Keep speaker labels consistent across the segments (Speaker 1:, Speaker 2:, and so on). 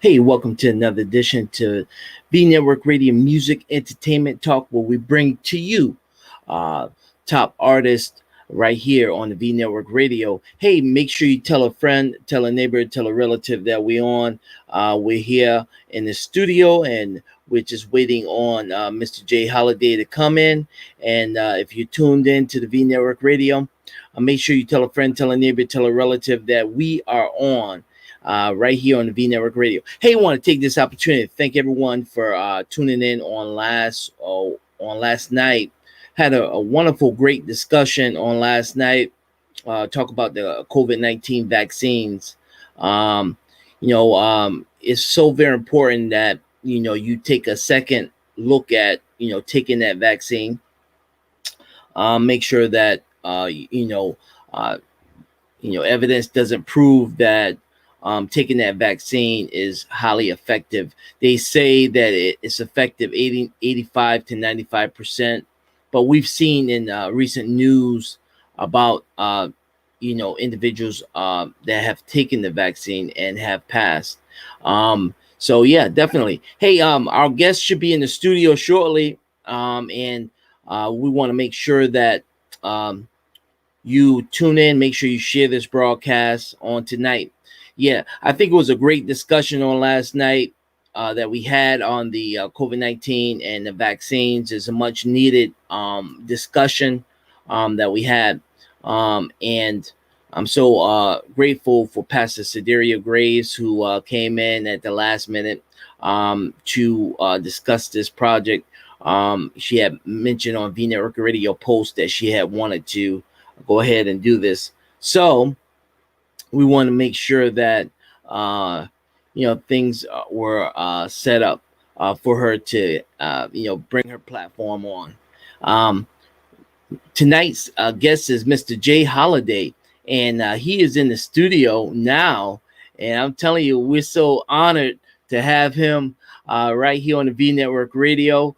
Speaker 1: Hey, welcome to another edition to Vnetwork Radio Music Entertainment Talk, where we bring to you uh, top artists right here on the Vnetwork Radio. Hey, make sure you tell a friend, tell a neighbor, tell a relative that we're on. We're here in the studio, and we're just waiting on Mr. Jay Holiday to come in. And if you tuned in to the Vnetwork Radio, make sure you tell a friend, tell a neighbor, tell a relative that we are on right here on the Vnetwork Radio. Hey, I want to take this opportunity to thank everyone for tuning in on last night. Had a wonderful, great discussion on last night. Talk about the COVID-19 vaccines. It's so very important that you take a second look at taking that vaccine. Make sure that evidence doesn't prove that taking that vaccine is highly effective. They say that it's effective 85 to 95%, but we've seen in recent news about individuals that have taken the vaccine and have passed. So yeah, definitely. Hey, our guest should be in the studio shortly, and we want to make sure that you tune in. Make sure you share this broadcast on tonight. Yeah, I think it was a great discussion on last night that we had on the COVID-19 and the vaccines. Is a much needed discussion that we had. And I'm so grateful for Pastor Sideria Graves, who came in at the last minute to discuss this project. She had mentioned on Vnetwork Radio post that she had wanted to go ahead and do this. So we want to make sure that things were set up for her to bring her platform on. Tonight's guest is Mr. Jay Holiday, and he is in the studio now. And I'm telling you, we're so honored to have him right here on the Vnetwork Radio.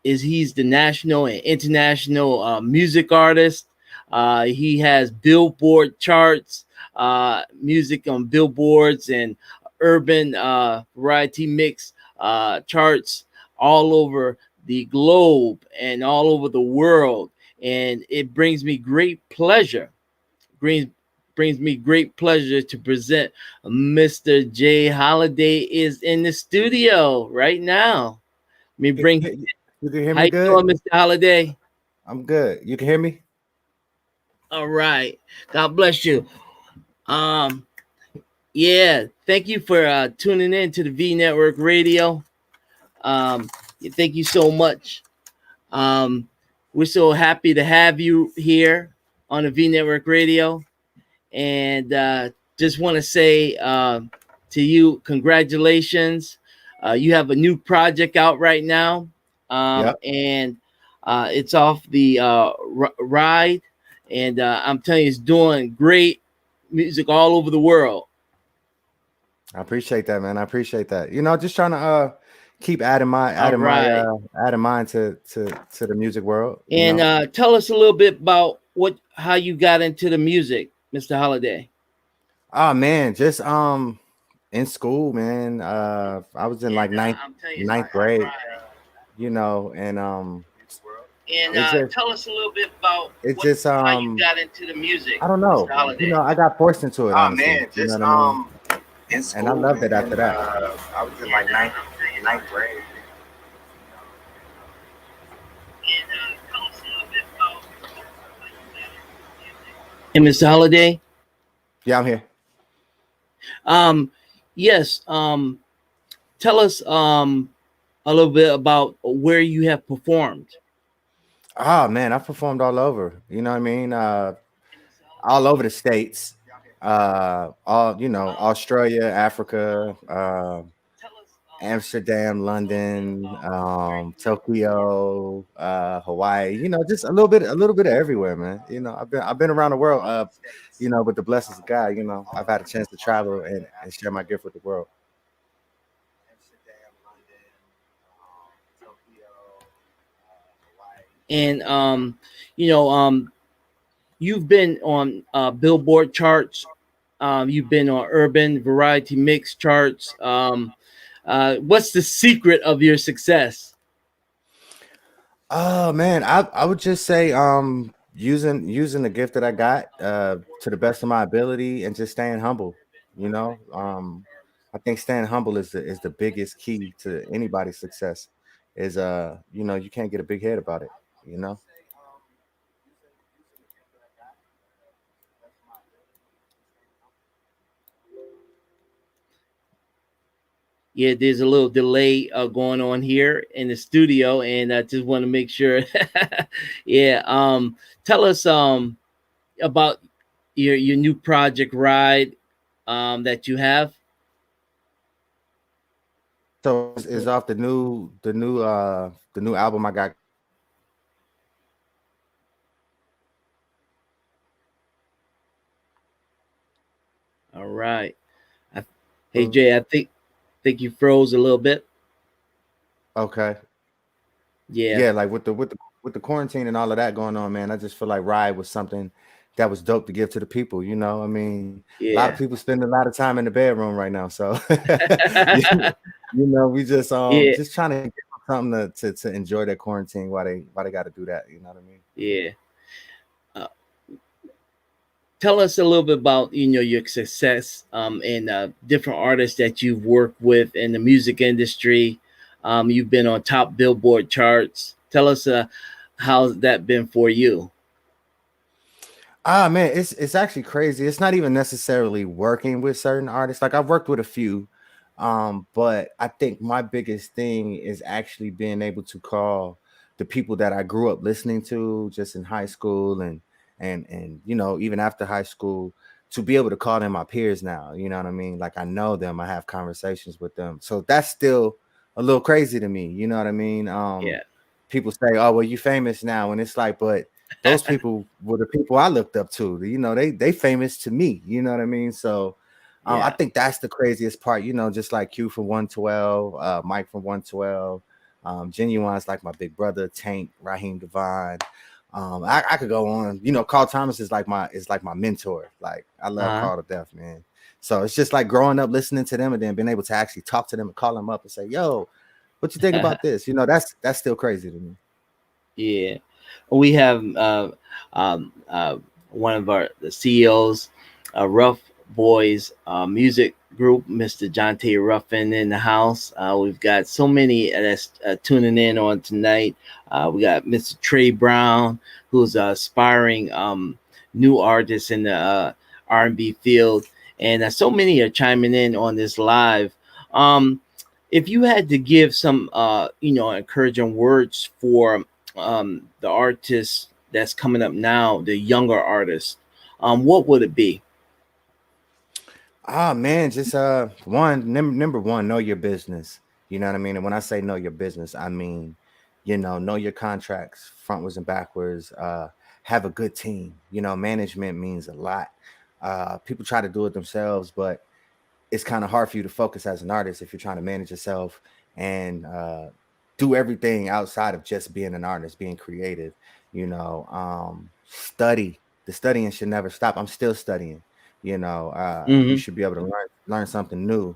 Speaker 1: He's the national and international music artist. He has Billboard charts, music on billboards and urban variety mix charts all over the globe and all over the world. And it brings me great pleasure. Brings me great pleasure to present Mr. Jay Holiday is in the studio right now. Let me bring.
Speaker 2: You can hear
Speaker 1: How
Speaker 2: me
Speaker 1: you
Speaker 2: good?
Speaker 1: doing, Mr. Holiday?
Speaker 2: I'm good. You can hear me?
Speaker 1: All right. God bless you. Um, yeah, thank you for tuning in to the Vnetwork Radio. Um, thank you so much. Um, we're so happy to have you here on the Vnetwork Radio, and just want to say to you, congratulations. You have a new project out right now,
Speaker 2: Yep.
Speaker 1: and it's off the ride, and I'm telling you, it's doing great music all over the world.
Speaker 2: I appreciate that, man. I appreciate that. Just trying to keep adding my
Speaker 1: All
Speaker 2: adding my
Speaker 1: right.
Speaker 2: adding mine to the music world.
Speaker 1: And tell us a little bit about how you got into the music, Mr. Holiday.
Speaker 2: Oh man, just in school, man. I was in like ninth grade, and
Speaker 1: And
Speaker 2: it's just
Speaker 1: tell us a little bit about
Speaker 2: it's just
Speaker 1: how you got into the music,
Speaker 2: I don't
Speaker 1: Mr.
Speaker 2: know.
Speaker 1: Holiday.
Speaker 2: I got forced into it,
Speaker 3: Oh
Speaker 2: honestly.
Speaker 3: man,
Speaker 2: You know
Speaker 3: just
Speaker 2: what I mean?
Speaker 3: in school,
Speaker 2: And I loved it after
Speaker 3: and
Speaker 2: that.
Speaker 3: I was in like ninth grade.
Speaker 1: And tell us a little bit about how you got into the music. And Mr. Holiday,
Speaker 2: Yeah, I'm here.
Speaker 1: yes, tell us a little bit about where you have performed.
Speaker 2: Oh man, I've performed all over. You know what I mean? All over the states. Australia, Africa, Amsterdam, London, Tokyo, Hawaii. Just a little bit of everywhere, man. I've been around the world. With the blessings of God, I've had a chance to travel and share my gift with the world.
Speaker 1: And you know, you've been on Billboard charts You've been on urban variety mix charts. What's the secret of your success?
Speaker 2: Oh man, I would just say using the gift that I got to the best of my ability and just staying humble. You know, I think staying humble is the biggest key to anybody's success. Is you know, you can't get a big head about it. You know.
Speaker 1: Yeah, there's a little delay going on here in the studio, and I just want to make sure. Yeah, tell us about your new project ride that you have.
Speaker 2: So is off the new album I got.
Speaker 1: All right. I, hey Jay, I think you froze a little bit.
Speaker 2: Okay.
Speaker 1: Yeah,
Speaker 2: Yeah, like with the quarantine and all of that going on, man, I just feel like Ride was something that was dope to give to the people. You know, I mean, a lot of
Speaker 1: yeah,
Speaker 2: people spend a lot of time in the bedroom right now, so you know, we
Speaker 1: yeah,
Speaker 2: just trying to give them something to enjoy their quarantine while they got to do that. You know what I mean?
Speaker 1: yeah. Uh, Tell us a little bit about your success and different artists that you've worked with in the music industry. You've been on top Billboard charts. Tell us how's that been for you?
Speaker 2: Ah man, it's actually crazy. It's not even necessarily working with certain artists. Like I've worked with a few, but I think my biggest thing is actually being able to call the people that I grew up listening to just in high school and you know even after high school to be able to call them my peers now. You know what I mean? Like I know them, I have conversations with them. So that's still a little crazy to me. You know what I mean?
Speaker 1: Yeah.
Speaker 2: People say, "Oh, well, you famous now," and it's like, but those people were the people I looked up to. You know, they famous to me. You know what I mean? So I
Speaker 1: Yeah.
Speaker 2: think that's the craziest part. You know, just like Q from 112, Mike from 112, Genuine's like my big brother, Tank, Raheem Devine. I could go on. You know, Carl Thomas is like my mentor. Like I love
Speaker 1: Uh-huh.
Speaker 2: Carl to death, man. So it's just like growing up listening to them and then being able to actually talk to them and call them up and say, "Yo, what you think about this?" You know, that's still crazy to me.
Speaker 1: Yeah. We have one of our the CEOs, Rough Boys music group, Mr. Jonte Ruffin in the house. We've got so many that's tuning in on tonight. We got Mr. Trey Brown, who's an aspiring new artist in the R&B field, and so many are chiming in on this live. Um, if you had to give some, encouraging words for the artist that's coming up now, the younger artist, what would it be?
Speaker 2: Ah man, just number one, know your business. You know what I mean? And when I say know your business, I mean, you know your contracts frontwards and backwards. Have a good team. You know, management means a lot. People try to do it themselves, but it's kind of hard for you to focus as an artist if you're trying to manage yourself and do everything outside of just being an artist, being creative. You know, study. The studying should never stop. I'm still studying. You know, you
Speaker 1: Hmm.
Speaker 2: should be able to learn something new.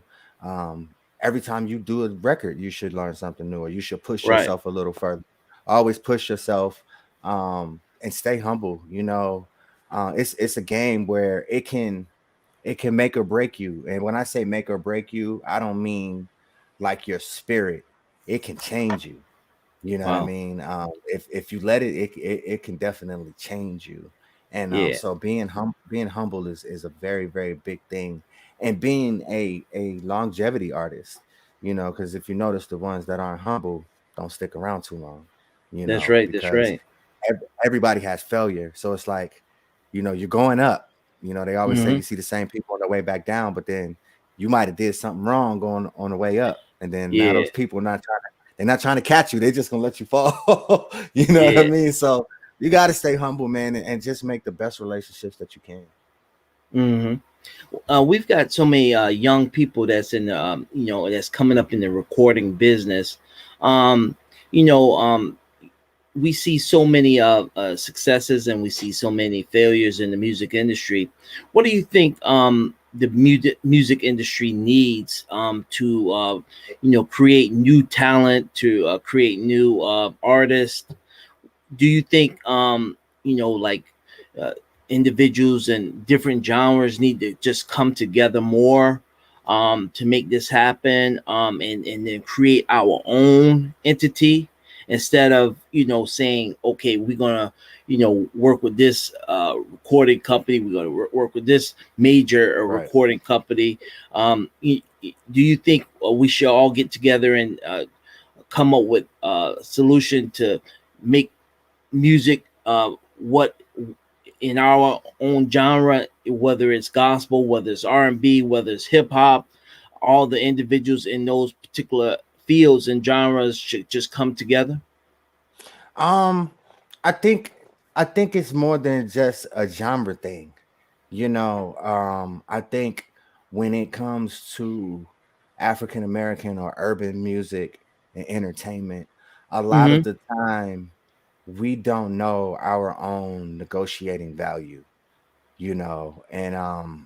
Speaker 2: Every time you do a record, you should learn something new, or you should push
Speaker 1: Right.
Speaker 2: yourself a little further. Always push yourself and stay humble. You know, it's a game where it can make or break you. And when I say make or break you, I don't mean like your spirit. It can change you. You know what I
Speaker 1: Wow.
Speaker 2: mean? If you let it, it can definitely change you. And
Speaker 1: Yeah.
Speaker 2: so being humble is a very very big thing, and being a longevity artist. You know, because if you notice, the ones that aren't humble don't stick around too long. You
Speaker 1: That's
Speaker 2: know,
Speaker 1: right. That's
Speaker 2: because
Speaker 1: right.
Speaker 2: everybody has failure. So it's like, you know, you're going up. You know, they always say
Speaker 1: Hmm.
Speaker 2: you see the same people on the way back down, but then you might have did something wrong going on the way up, and then now
Speaker 1: Yeah.
Speaker 2: those people they're not trying to catch you. They're just gonna let you fall. You know what I
Speaker 1: Yeah.
Speaker 2: mean? So you got to stay humble, man, and just make the best relationships that you can.
Speaker 1: Hmm. We've got so many young people that's in the, that's coming up in the recording business. Um, you know, um, we see so many successes and we see so many failures in the music industry. What do you think the music industry needs to create new talent, to create new artists? Do you think like uh, individuals and different genres need to just come together more to make this happen, and then create our own entity, instead of saying, okay, we're gonna work with this recording company, we're gonna work with this major
Speaker 2: Right.
Speaker 1: recording company. Do you think we should all get together and come up with a solution to make music what in our own genre, whether it's gospel, whether it's R&B, whether it's hip hop? All the individuals in those particular fields and genres should just come together.
Speaker 2: Um, I think I think it's more than just a genre thing. I think when it comes to African American or urban music and entertainment, a lot
Speaker 1: Mm-hmm.
Speaker 2: of the time we don't know our own negotiating value, and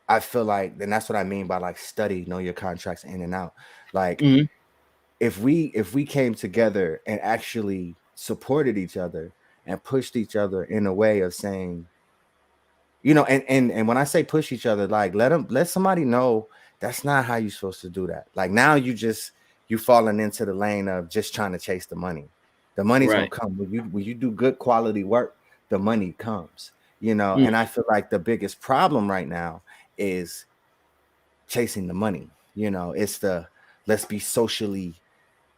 Speaker 2: I feel like, and that's what I mean by like study, know your contracts in and out. Like
Speaker 1: Mm-hmm.
Speaker 2: if we came together and actually supported each other and pushed each other in a way of saying, and when I say push each other, like let somebody know that's not how you're supposed to do that. Like now you falling into the lane of just trying to chase the money. The money's gonna
Speaker 1: Right.
Speaker 2: come when you do good quality work. The money comes, and I feel like the biggest problem right now is chasing the money. It's the let's be socially,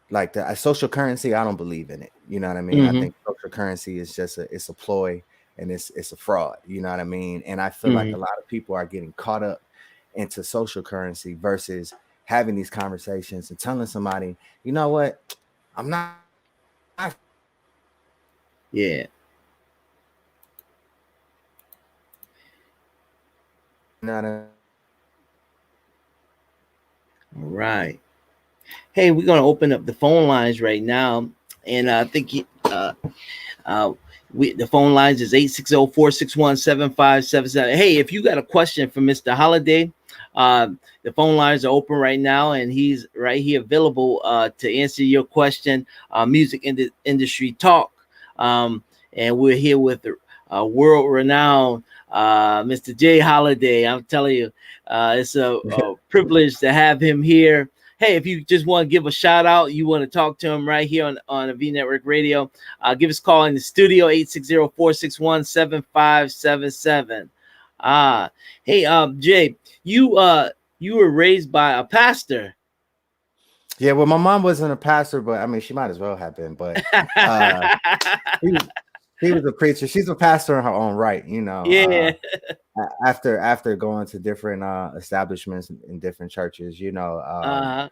Speaker 2: like the social currency. I don't believe in it. You know what I mean? I
Speaker 1: Mm-hmm.
Speaker 2: think social currency is just it's a ploy, and it's a fraud. You know what I mean? And I feel like
Speaker 1: Mm-hmm.
Speaker 2: a lot of people are getting caught up into social currency versus having these conversations and telling somebody, you know what, I'm not
Speaker 1: Yeah.
Speaker 2: not
Speaker 1: All right. Hey, we're gonna open up the phone lines right now, and I think Uh, the phone lines is 860-461-7577. Hey, if you got a question for Mr. Holiday, the phone lines are open right now, and he's right here available to answer your question. Music industry talk, and we're here with the world renowned Mr. Jay Holiday. I'm telling you, it's a privilege to have him here. Hey, if you just want to give a shout out, you want to talk to him right here on a Vnetwork Radio, give us a call in the studio, 860-461-7577. Hey, Jay, you were raised by a pastor.
Speaker 2: Yeah, well, my mom wasn't a pastor, but I mean, she might as well have been. But uh, he was he was a preacher. She's a pastor in her own right.
Speaker 1: Yeah.
Speaker 2: After going to different establishments in different churches,
Speaker 1: Uh-huh.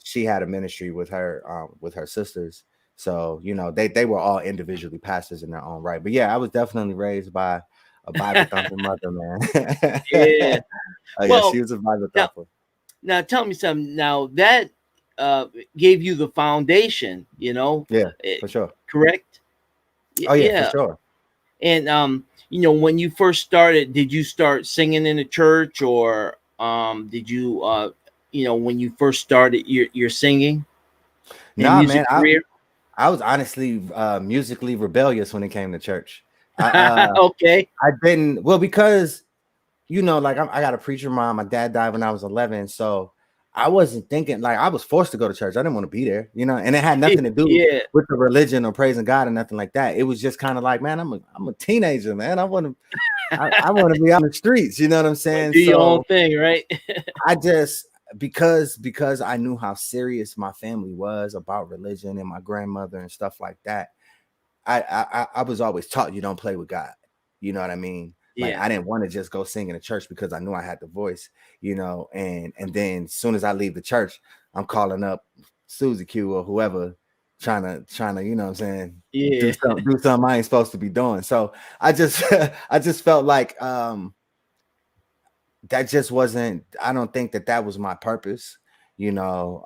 Speaker 2: she had a ministry with her sisters. So they were all individually pastors in their own right. But yeah, I was definitely raised by a Bible thumping mother, man.
Speaker 1: Yeah.
Speaker 2: Oh yeah,
Speaker 1: Well,
Speaker 2: she was a Bible
Speaker 1: now
Speaker 2: thumper.
Speaker 1: now tell me something. Now that uh gave you the foundation,
Speaker 2: Yeah,
Speaker 1: eh,
Speaker 2: for sure.
Speaker 1: correct?
Speaker 2: Oh yeah, for
Speaker 1: Yeah.
Speaker 2: sure.
Speaker 1: And when you first started, did you start singing in the church, or did you when you first started your singing and
Speaker 2: Nah,
Speaker 1: music
Speaker 2: man,
Speaker 1: career?
Speaker 2: I was honestly musically rebellious when it came to church.
Speaker 1: Okay.
Speaker 2: I didn't, well, because like I got a preacher mom. My dad died when I was 11, so I wasn't thinking, like, I was forced to go to church. I didn't want to be there, and it had nothing to do
Speaker 1: Yeah.
Speaker 2: with the religion or praising God or nothing like that. It was just kind of like, man, I'm a teenager, man. I want to be on the streets. You know what I'm saying?
Speaker 1: Do your own
Speaker 2: So
Speaker 1: thing, right?
Speaker 2: I just, because I knew how serious my family was about religion and my grandmother and stuff like that. I was always taught you don't play with God. You know what I mean? Like
Speaker 1: Yeah.
Speaker 2: I didn't want to just go sing in a church because I knew I had the voice, and then as soon as I leave the church, I'm calling up Susie Q or whoever, trying to, you know what I'm saying,
Speaker 1: Yeah.
Speaker 2: do something I ain't supposed to be doing. So I just I just felt like that just wasn't, I don't think that was my purpose, you know.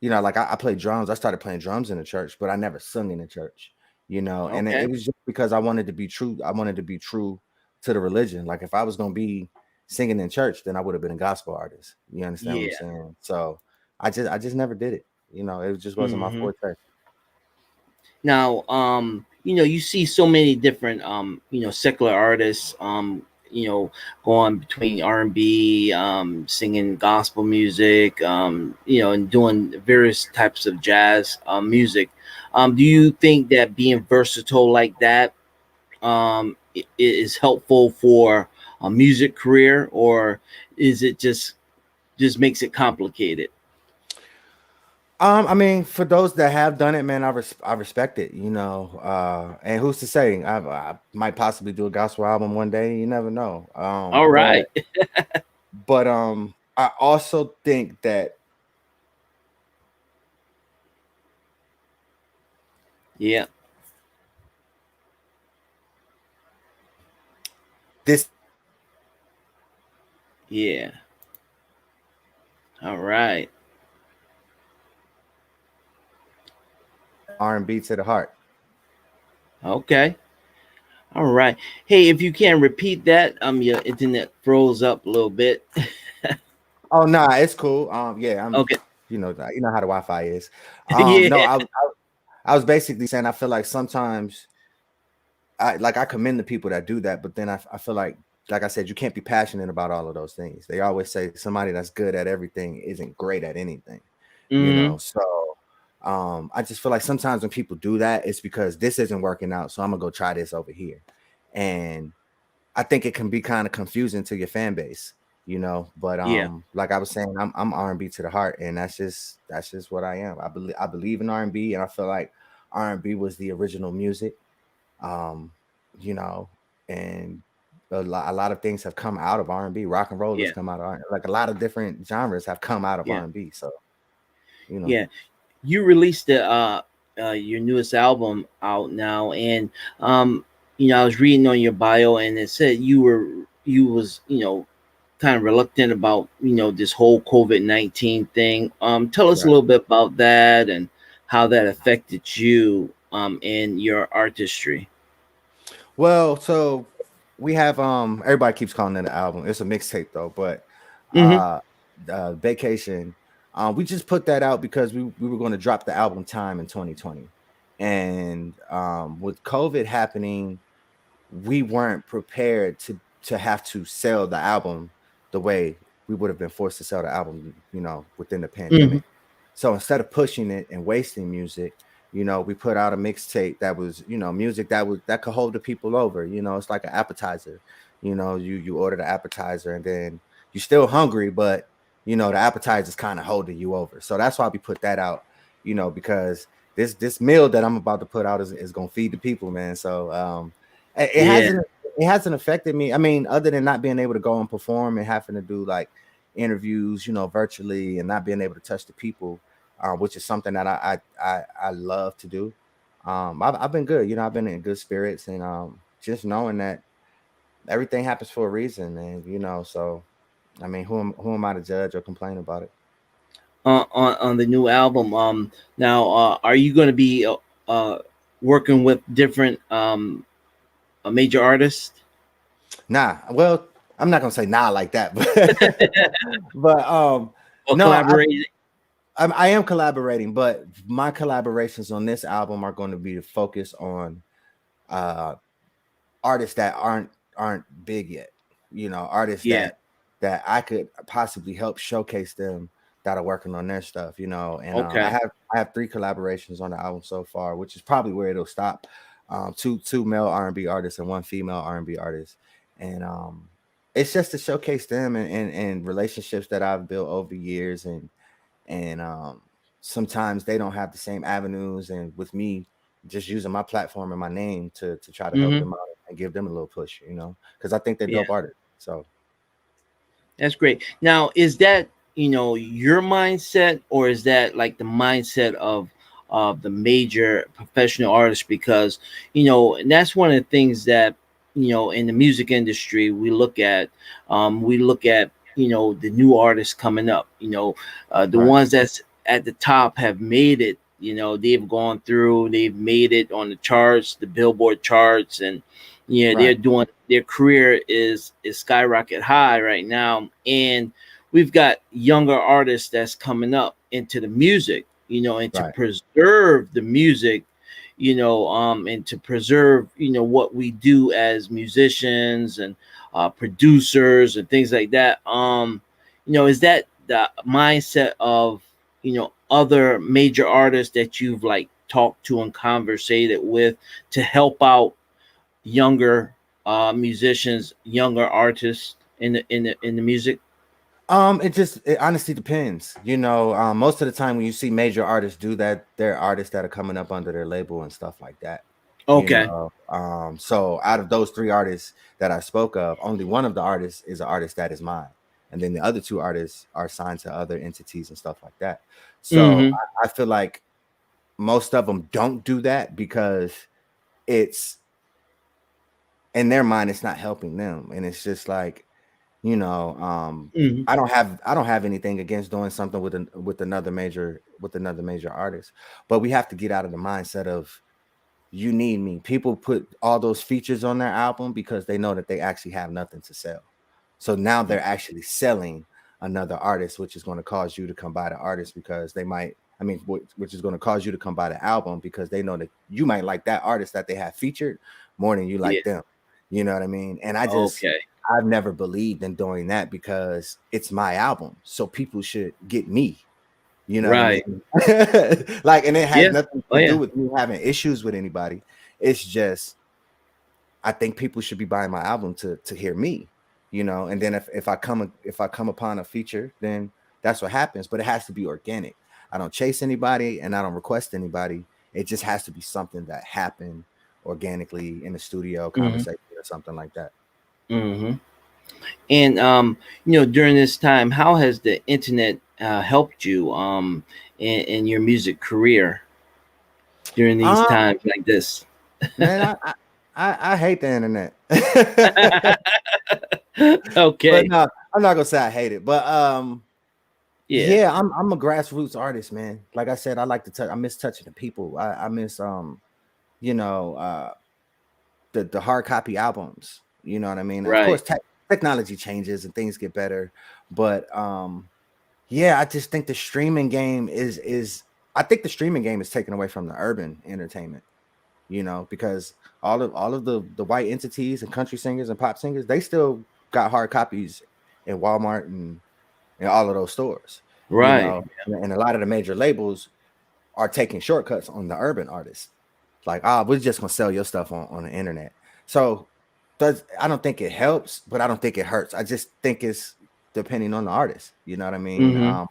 Speaker 2: You know, like I play drums. I started playing drums in the church, but I never sung in the church. You know, and it
Speaker 1: Okay.
Speaker 2: was just because I wanted to be true. I wanted to be true to the religion. Like if I was gonna be singing in church, then I would have been a gospel artist. You understand what I'm
Speaker 1: Yeah.
Speaker 2: saying? So I just never did it. You know, it just wasn't my
Speaker 1: Hmm.
Speaker 2: forte.
Speaker 1: Now, you see so many different, secular artists, going between R&B, singing gospel music, and doing various types of jazz music. Do you think that being versatile like that is helpful for a music career, or is it just makes it complicated?
Speaker 2: I mean, for those that have done it, man, I respect it. You know, and who's to say I might possibly do a gospel album one day. You never know.
Speaker 1: All right.
Speaker 2: But I also think that
Speaker 1: Yeah.
Speaker 2: this
Speaker 1: Yeah. All right.
Speaker 2: R&B to the heart.
Speaker 1: Okay. All right. Hey, if you can repeat that, your internet froze up a little bit.
Speaker 2: Oh nah, it's cool. Yeah,
Speaker 1: Okay.
Speaker 2: you know how the Wi-Fi is. No,
Speaker 1: Yeah.
Speaker 2: I was basically saying I feel like sometimes I commend the people that do that, but then I feel like I said, you can't be passionate about all of those things. They always say somebody that's good at everything isn't great at anything, you
Speaker 1: Hmm.
Speaker 2: know. So I just feel like sometimes when people do that, it's because this isn't working out. So I'm gonna go try this over here. And I think it can be kind of confusing to your fan base, you know. But
Speaker 1: Yeah.
Speaker 2: like I was saying, I'm R&B to the heart, and that's just what I am. I believe in R&B, and I feel like R&B was the original music. Um, you know, and a lot of things have come out of R&B. Rock and roll has
Speaker 1: Yeah.
Speaker 2: come out of R&B. Like a lot of different genres have come out of
Speaker 1: Yeah.
Speaker 2: R&B. So, you know.
Speaker 1: Yeah. You released your newest album out now, and um, I was reading on your bio, and it said you was kind of reluctant about this whole COVID-19 thing. Tell us a
Speaker 2: Right.
Speaker 1: little bit about that and how that affected you in your artistry.
Speaker 2: Well, so we have everybody keeps calling it an album. It's a mixtape though, but
Speaker 1: Hmm.
Speaker 2: uh Vacation, we just put that out because we were going to drop the album Time in 2020. And with COVID happening, we weren't prepared to have to sell the album the way we would have been forced to sell the album, you know, within the
Speaker 1: Hmm.
Speaker 2: pandemic. So instead of pushing it and wasting music, you know, we put out a mixtape that was, you know, music that could hold the people over. You know, it's like an appetizer. You know, you order the appetizer and then you're still hungry, but you know the appetizer's kind of holding you over. So that's why we put that out. You know, because this meal that I'm about to put out is gonna feed the people, man. So it
Speaker 1: Yeah.
Speaker 2: hasn't affected me. I mean, other than not being able to go and perform and having to do like interviews, you know, virtually and not being able to touch the people, which is something that I love to do. I've been good. You know, I've been in good spirits and just knowing that everything happens for a reason, and you know, so I mean, who am I to judge or complain about it?
Speaker 1: On the new album. Now, are you going to be uh, working with different major artists
Speaker 2: Nah, well, I'm not gonna say nah like that, but but
Speaker 1: or
Speaker 2: no,
Speaker 1: collaborating?
Speaker 2: I am collaborating, but my collaborations on this album are going to be to focus on uh artists that aren't big yet. You know, artists
Speaker 1: Yeah.
Speaker 2: that I could possibly help showcase them that are working on their stuff. You know, and
Speaker 1: Okay.
Speaker 2: I have 3 collaborations on the album so far, which is probably where it'll stop. Two male R&B artists and one female R&B artist, and it's just to showcase them and relationships that I've built over years and sometimes they don't have the same avenues, and with me just using my platform and my name to try to help
Speaker 1: Hmm.
Speaker 2: them out and give them a little push, you know, because I think they're
Speaker 1: Yeah,
Speaker 2: dope artists. So
Speaker 1: that's great. Now, is that your mindset, or is that like the mindset of the major professional artists? Because and that's one of the things that in the music industry we look at. We look at the new artists coming up. The
Speaker 2: right.
Speaker 1: ones that's at the top have made it. They've gone through, they've made it on the charts, the Billboard charts, and they're
Speaker 2: Right.
Speaker 1: doing, their career is skyrocket high right now. And we've got younger artists that's coming up into the music, and to
Speaker 2: Right.
Speaker 1: preserve the music, and to preserve, what we do as musicians and producers and things like that. Is that the mindset of, other major artists that you've like talked to and conversated with to help out younger musicians, younger artists in the music?
Speaker 2: It honestly depends. Most of the time when you see major artists do that, they're artists that are coming up under their label and stuff like that.
Speaker 1: Okay.
Speaker 2: So out of those three artists that I spoke of, only one of the artists is an artist that is mine. And then the other two artists are signed to other entities and stuff like that. So
Speaker 1: Mm-hmm.
Speaker 2: I feel like most of them don't do that because it's in their mind, it's not helping them. And it's just like,
Speaker 1: Mm-hmm.
Speaker 2: I don't have anything against doing something with another major artist, but we have to get out of the mindset of you need me. People put all those features on their album because they know that they actually have nothing to sell. So now they're actually selling another artist, which is going to cause you to come by the artist because they might, which is going to cause you to come by the album because they know that you might like that artist that they have featured more than you
Speaker 1: Yeah.
Speaker 2: like them. You know what I mean? And
Speaker 1: Okay.
Speaker 2: I've never believed in doing that because it's my album. So people should get me. You know what I
Speaker 1: Right.
Speaker 2: mean? Like, and it has
Speaker 1: Yeah.
Speaker 2: nothing
Speaker 1: Oh
Speaker 2: to
Speaker 1: yeah.
Speaker 2: do with me having issues with anybody. It's just I think people should be buying my album to hear me, and then if I come upon a feature, then that's what happens. But it has to be organic. I don't chase anybody and I don't request anybody. It just has to be something that happened organically in the studio
Speaker 1: Mm-hmm.
Speaker 2: conversation or something like that.
Speaker 1: Mm-hmm. And during this time, how has the internet helped you in your music career during these
Speaker 2: Um,
Speaker 1: times like this?
Speaker 2: man, I hate the internet. But
Speaker 1: Okay.
Speaker 2: no, I'm not gonna say I hate it. But
Speaker 1: Yeah.
Speaker 2: yeah, I'm a grassroots artist, man. Like I said, I like to touch. I miss touching the people. I miss you know, uh, the hard copy albums. You know what I mean? Of
Speaker 1: Right.
Speaker 2: course, technology changes and things get better, but yeah, I just think the streaming game is. I think the streaming game is taken away from the urban entertainment. Because all of the white entities and country singers and pop singers, they still got hard copies in Walmart and all of those stores.
Speaker 1: Right.
Speaker 2: And a lot of the major labels are taking shortcuts on the urban artists. Like, we're just gonna sell your stuff on the internet. So I don't think it helps, but I don't think it hurts. I just think it's depending on the artist. You know what I mean?
Speaker 1: Mm-hmm.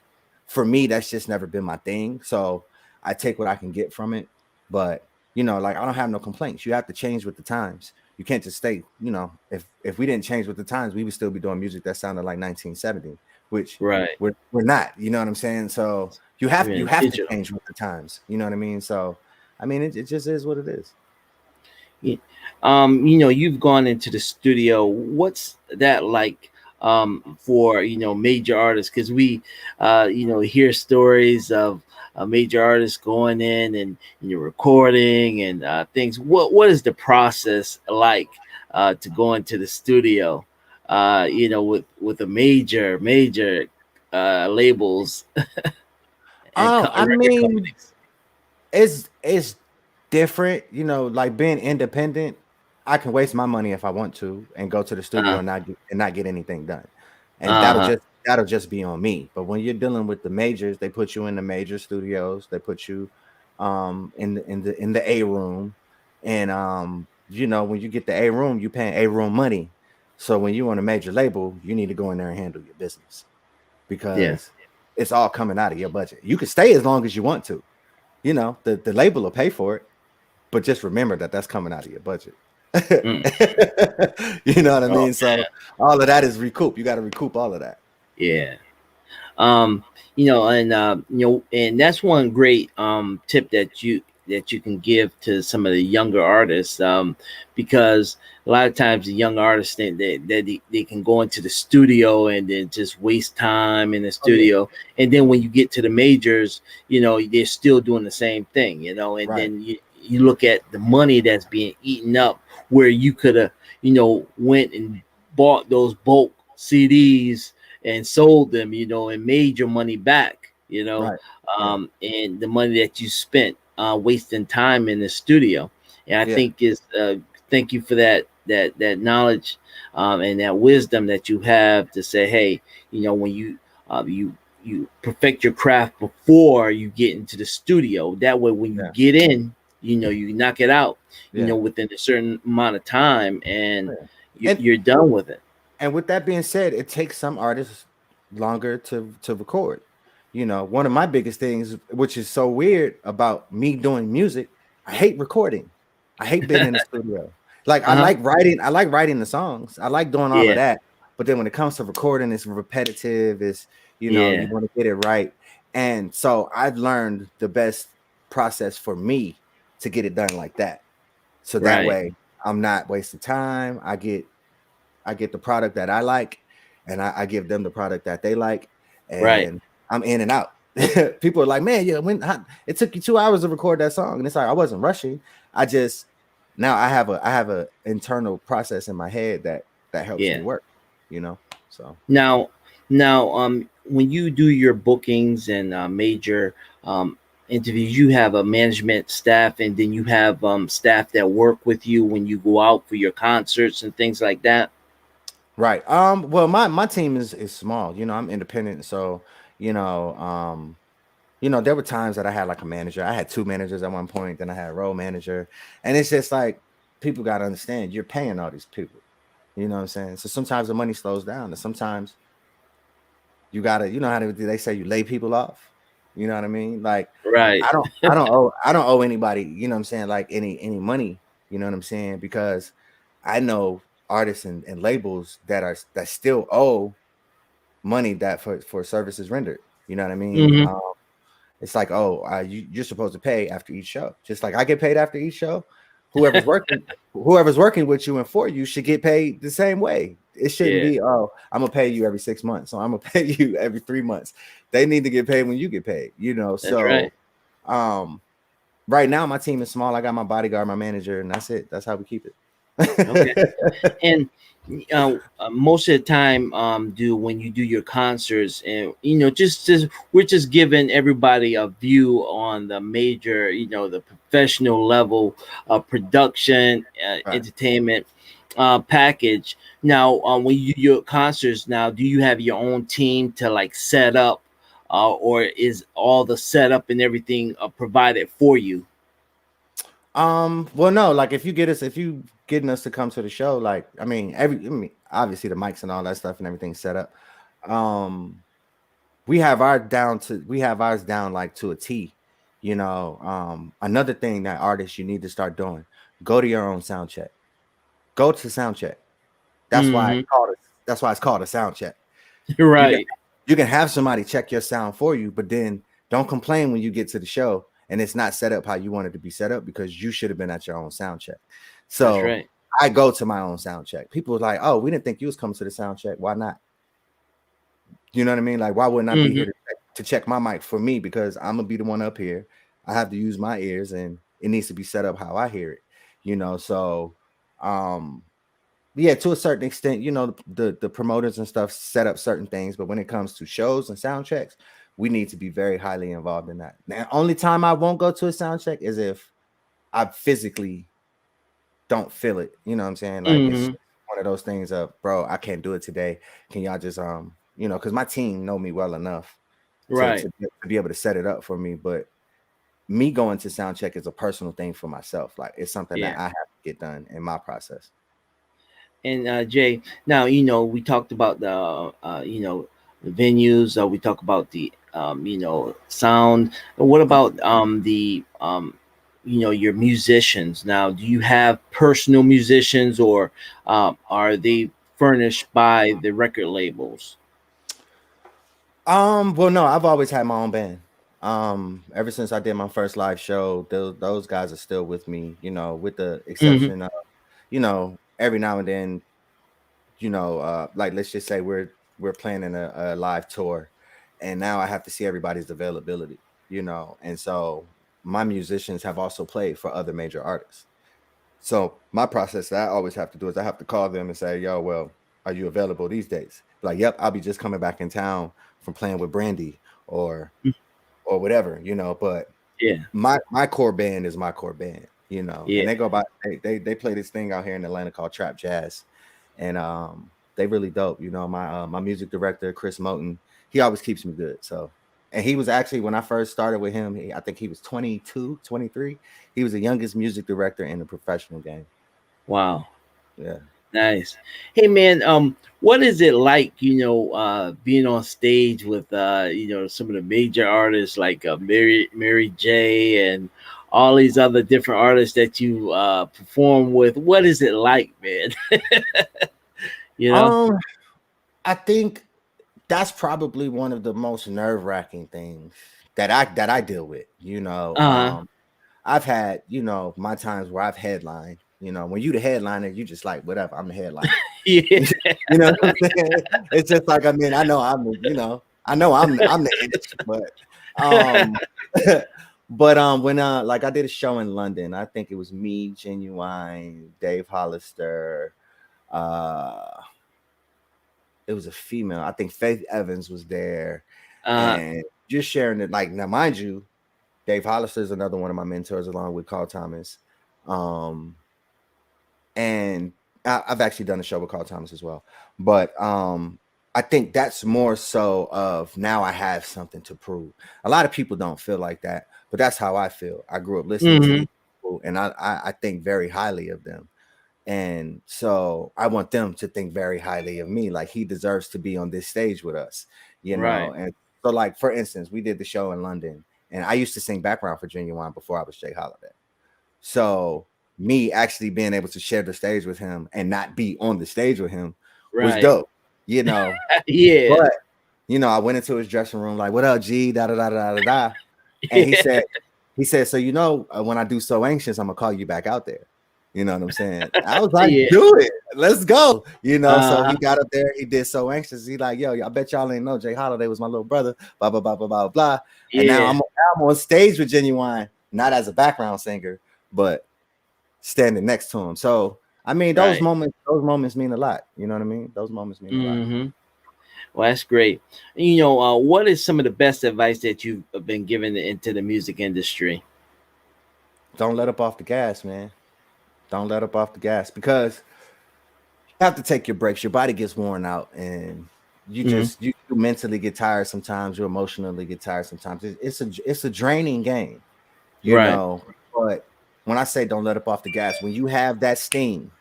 Speaker 2: For me, that's just never been my thing. So I take what I can get from it. But like I don't have no complaints. You have to change with the times. You can't just stay. If we didn't change with the times, we would still be doing music that sounded like 1970, which
Speaker 1: Right.
Speaker 2: we're not. You know what I'm saying? So you have
Speaker 1: Yeah,
Speaker 2: you have to
Speaker 1: digital.
Speaker 2: change with the times. You know what I mean? So it just is what it is.
Speaker 1: Yeah. You've gone into the studio. What's that like for major artists? Because we hear stories of major artists going in and recording and things. What is the process like to go into the studio? With a major labels and
Speaker 2: Oh, I
Speaker 1: record
Speaker 2: mean,
Speaker 1: companies.
Speaker 2: it's different, like being independent. I can waste my money if I want to and go to the studio
Speaker 1: Uh
Speaker 2: and not get anything done. And
Speaker 1: huh.
Speaker 2: that'll just be on me. But when you're dealing with the majors, they put you in the major studios, they put you in the A room. And when you get the A room, you paying A room money. So when you're on a major label, you need to go in there and handle your business
Speaker 1: Yeah.
Speaker 2: because it's all coming out of your budget. You can stay as long as you want to. The label will pay for it, but just remember that that's coming out of your budget.
Speaker 1: Mm.
Speaker 2: You know what I
Speaker 1: Oh
Speaker 2: mean? So all of that is recoup. You got to recoup all of that.
Speaker 1: yeah. And and that's one great tip that that you can give to some of the younger artists, because a lot of times the young artists think that they can go into the studio and then just waste time in the
Speaker 2: Oh yeah,
Speaker 1: studio, and then when you get to the majors, they're still doing the same thing, and
Speaker 2: right,
Speaker 1: then you look at the money that's being eaten up, where you could have went and bought those bulk CDs and sold them, and made your money back,
Speaker 2: right, yeah,
Speaker 1: and the money that you spent wasting time in the studio. And I
Speaker 2: yeah,
Speaker 1: think is thank you for that knowledge, and that wisdom that you have to say, hey, when you perfect your craft before you get into the studio. That way, when you
Speaker 2: yeah,
Speaker 1: get in, you knock it out,
Speaker 2: yeah.
Speaker 1: within a certain amount of time, and
Speaker 2: Yeah. And
Speaker 1: you're done with it.
Speaker 2: And with that being said, it takes some artists longer to record. One of my biggest things, which is so weird about me doing music, I hate recording. I hate being in the studio. Like
Speaker 1: Uh-huh.
Speaker 2: I like writing the songs. I like doing all of
Speaker 1: Yeah.
Speaker 2: that. But then when it comes to recording, it's repetitive. It's you
Speaker 1: Yeah.
Speaker 2: want to get it right. And so I've learned the best process for me to get it done like that. So that
Speaker 1: Right.
Speaker 2: way I'm not wasting time. I get the product that I like, and I give them the product that they like,
Speaker 1: Right.
Speaker 2: and I'm in and out. People are like, man, yeah, it took you 2 hours to record that song, and it's like I wasn't rushing. I just now I have a internal process in my head that helps me
Speaker 1: Yeah.
Speaker 2: work, you know. So
Speaker 1: Now, when you do your bookings and major interviews, you have a management staff, and then you have staff that work with you when you go out for your concerts and things like that.
Speaker 2: right. Well, my team is small. I'm independent, so you know, um, there were times that I had like a manager. I had two managers at one point, then I had a role manager. And it's just like people got to understand you're paying all these people. You know what I'm saying? So sometimes the money slows down, and sometimes you gotta, how they say you lay people off. You know what I mean? Like
Speaker 1: Right.
Speaker 2: I don't owe anybody, you know what I'm saying, like any money, you know what I'm saying? Because I know artists and labels that still owe money that for services rendered. You know what I mean?
Speaker 1: Hmm.
Speaker 2: It's like, oh, you're supposed to pay after each show, just like I get paid after each show. Whoever's working with you and for you should get paid the same way. It shouldn't
Speaker 1: Yeah.
Speaker 2: be, oh, I'm gonna pay you every 6 months, so I'm gonna pay you every 3 months. They need to get paid when you get paid,
Speaker 1: That's right.
Speaker 2: So, um, right now my team is small. I got my bodyguard, my manager, and that's it. That's how we keep
Speaker 1: Okay.
Speaker 2: it.
Speaker 1: And most of the time, do when you do your concerts, and just we're just giving everybody a view on the major, the professional level of production,
Speaker 2: Right.
Speaker 1: entertainment package. Now, when you do your concerts, now do you have your own team to like set up, or is all the setup and everything provided for you?
Speaker 2: Well, no, like if you getting us to come to the show, like I mean, obviously the mics and all that stuff and everything set up. Um, we have ours down like to a T. Another thing that artists you need to start doing, go to your own sound check. Go to sound check. That's why
Speaker 1: Hmm.
Speaker 2: it's called a, that's why it's called a sound check. You can
Speaker 1: Right.
Speaker 2: you can have somebody check your sound for you, but then don't complain when you get to the show and it's not set up how you want it to be set up because you should have been at your own sound check.
Speaker 1: That's
Speaker 2: So
Speaker 1: right.
Speaker 2: I go to my own sound check. People are like, oh, we didn't think you was coming to the sound check. Why not? You know what I mean? Like, why wouldn't I be here
Speaker 1: Hmm.
Speaker 2: to check my mic for me? Because I'm gonna be the one up here. I have to use my ears and it needs to be set up how I hear it. So um yeah, to a certain extent, the promoters and stuff set up certain things, but when it comes to shows and sound checks, we need to be very highly involved in that. Now, only time I won't go to a sound check is if I physically don't feel it. You know what I'm saying? Like it's
Speaker 1: Hmm.
Speaker 2: just one of those things of, bro, I can't do it today. Can y'all just because my team know me well enough to,
Speaker 1: Right.
Speaker 2: to to be able to set it up for me. But me going to sound check is a personal thing for myself. Like it's something that
Speaker 1: Yeah.
Speaker 2: I have to get done in my process.
Speaker 1: And Jay, now we talked about the venues. We talk about the sound. What about your musicians? Now, do you have personal musicians, or are they furnished by the record labels?
Speaker 2: Well, no, I've always had my own band. Ever since I did my first live show, those guys are still with me, with the
Speaker 1: Hmm.
Speaker 2: exception of, every now and then, like let's just say we're planning a live tour, and now I have to see everybody's availability, and so my musicians have also played for other major artists. So my process that I always have to do is I have to call them and say, yo, well, are you available these days? Like, yep, I'll be just coming back in town from playing with Brandy or whatever, but
Speaker 1: Yeah,
Speaker 2: my core band is my core band,
Speaker 1: yeah.
Speaker 2: and they go by they play this thing out here in Atlanta called trap jazz, and they really dope. My music director Chris Moten, he always keeps me good. So, and he was actually, when I first started with him, I think he was 22, 23. He was the youngest music director in the professional game.
Speaker 1: Wow.
Speaker 2: Yeah.
Speaker 1: Nice. Hey man, what is it like, being on stage with some of the major artists like Mary J and all these other different artists that you perform with? What is it like, man? you know?
Speaker 2: Um, I think that's probably one of the most nerve-wracking things that I deal with.
Speaker 1: Uh-huh.
Speaker 2: I've had, my times where I've headlined. When you the headliner, you just like whatever. I'm the headliner.
Speaker 1: Yeah.
Speaker 2: You know what I'm saying? It's just like, I mean, I know I'm the itch, but um, when like I did a show in London, I think it was me, Genuine, Dave Hollister, uh, it was a female. I think Faith Evans was there,
Speaker 1: Uh
Speaker 2: and just sharing it. Like, now, mind you, Dave Hollister is another one of my mentors, along with Carl Thomas. Um, and I've actually done a show with Carl Thomas as well. But I think that's more so of, now I have something to prove. A lot of people don't feel like that, but that's how I feel. I grew up listening to
Speaker 1: hmm
Speaker 2: these people, and I think very highly of them. And so I want them to think very highly of me. Like, he deserves to be on this stage with us,
Speaker 1: Right.
Speaker 2: And so, like, for instance, we did the show in London, and I used to sing background for Genuine before I was Jay Holiday. So me actually being able to share the stage with him and not be on the stage with him was
Speaker 1: Right.
Speaker 2: dope, you know.
Speaker 1: Yeah.
Speaker 2: But I went into his dressing room like, "What up, G?" Da da da da da da. And
Speaker 1: Yeah.
Speaker 2: he said, "So when I do So Anxious, I'm gonna call you back out there." You know what I'm saying? I was like,
Speaker 1: Yeah.
Speaker 2: "Do it, let's go." So
Speaker 1: Uh-huh.
Speaker 2: he got up there, he did So Anxious. He like, "Yo, I bet y'all ain't know Jay Holiday was my little brother." Blah blah blah blah blah blah. And now
Speaker 1: Yeah.
Speaker 2: I'm on stage with Genuine, not as a background singer, but standing next to him. So I mean,
Speaker 1: Right.
Speaker 2: those moments mean a lot. You know what I mean? Those moments mean a lot.
Speaker 1: Hmm. Well, that's great. What is some of the best advice that you've been given into the music industry?
Speaker 2: Don't let up off the gas, man. Don't let up off the gas, because you have to take your breaks. Your body gets worn out, and
Speaker 1: Hmm.
Speaker 2: you mentally get tired sometimes. You emotionally get tired sometimes. It's a draining game, you
Speaker 1: Right.
Speaker 2: know. But when I say don't let up off the gas, when you have that steam,